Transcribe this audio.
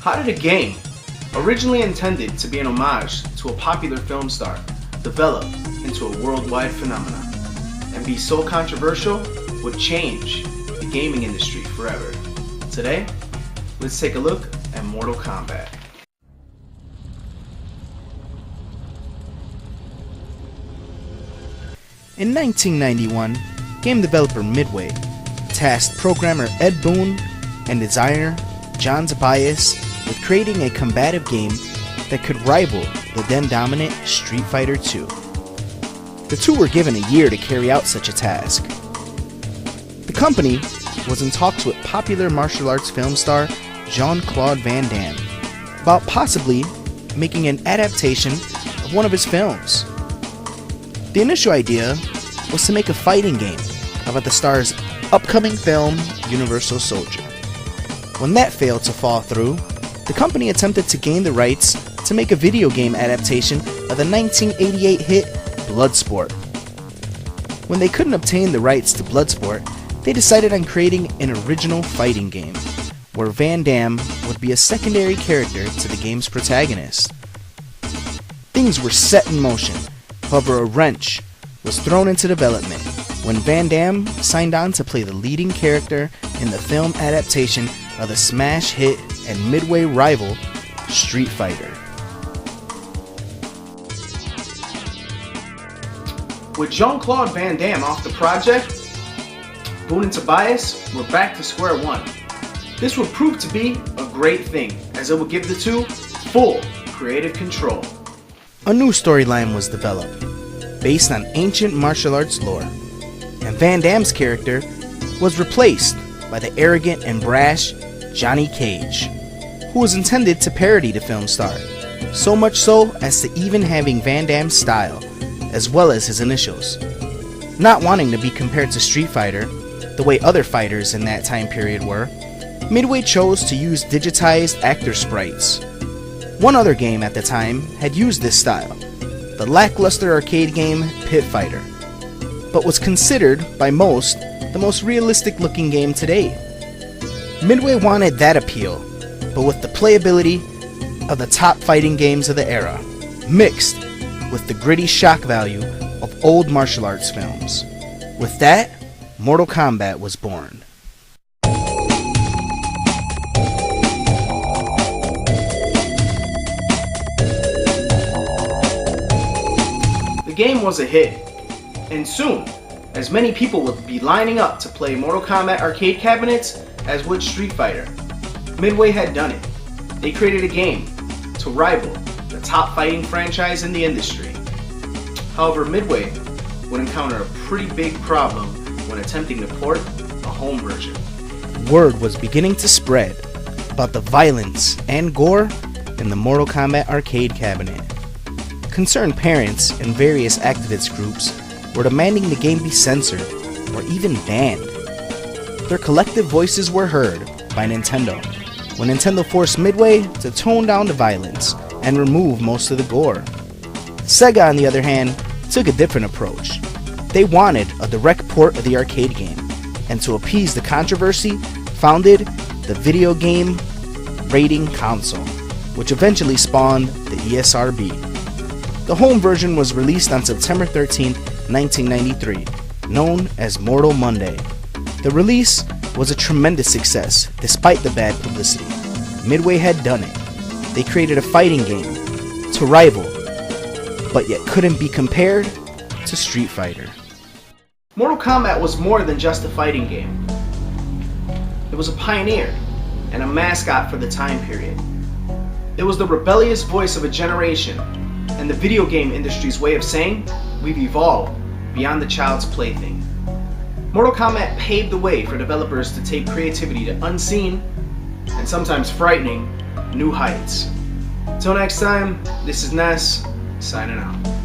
How did a game, originally intended to be an homage to a popular film star, develop into a worldwide phenomenon and be so controversial would change the gaming industry forever? Today, let's take a look at Mortal Kombat. In 1991, game developer Midway tasked programmer Ed Boon and designer John Tobias with creating a combative game that could rival the then dominant Street Fighter II. The two were given a year to carry out such a task. The company was in talks with popular martial arts film star Jean-Claude Van Damme about possibly making an adaptation of one of his films. The initial idea was to make a fighting game about the star's upcoming film Universal Soldier. When that failed to fall through, the company attempted to gain the rights to make a video game adaptation of the 1988 hit Bloodsport. When they couldn't obtain the rights to Bloodsport, they decided on creating an original fighting game, where Van Damme would be a secondary character to the game's protagonist. Things were set in motion, however a wrench was thrown into development when Van Damme signed on to play the leading character in the film adaptation of the smash hit and Midway rival Street Fighter. With Jean-Claude Van Damme off the project, Boon and Tobias were back to square one. This would prove to be a great thing, as it would give the two full creative control. A new storyline was developed, based on ancient martial arts lore, and Van Damme's character was replaced by the arrogant and brash Johnny Cage, who was intended to parody the film star, so much so as to even having Van Damme's style, as well as his initials. Not wanting to be compared to Street Fighter, the way other fighters in that time period were, Midway chose to use digitized actor sprites. One other game at the time had used this style, the lackluster arcade game Pit Fighter, but was considered by most the most realistic looking game today. Midway wanted that appeal, but with the playability of the top fighting games of the era, mixed with the gritty shock value of old martial arts films. With that, Mortal Kombat was born. The game was a hit, and soon, as many people would be lining up to play Mortal Kombat arcade cabinets as would Street Fighter. Midway had done it. They created a game to rival the top fighting franchise in the industry. However, Midway would encounter a pretty big problem when attempting to port a home version. Word was beginning to spread about the violence and gore in the Mortal Kombat arcade cabinet. Concerned parents and various activist groups were demanding the game be censored or even banned. Their collective voices were heard by Nintendo, when Nintendo forced Midway to tone down the violence and remove most of the gore. Sega, on the other hand, took a different approach. They wanted a direct port of the arcade game, and to appease the controversy, founded the Video Game Rating Council, which eventually spawned the ESRB. The home version was released on September 13, 1993, known as Mortal Monday. The release was a tremendous success despite the bad publicity. Midway had done it. They created a fighting game to rival, but yet couldn't be compared to Street Fighter. Mortal Kombat was more than just a fighting game. It was a pioneer and a mascot for the time period. It was the rebellious voice of a generation and the video game industry's way of saying, we've evolved beyond the child's plaything. Mortal Kombat paved the way for developers to take creativity to unseen, and sometimes frightening, new heights. Until next time, this is Ness, signing out.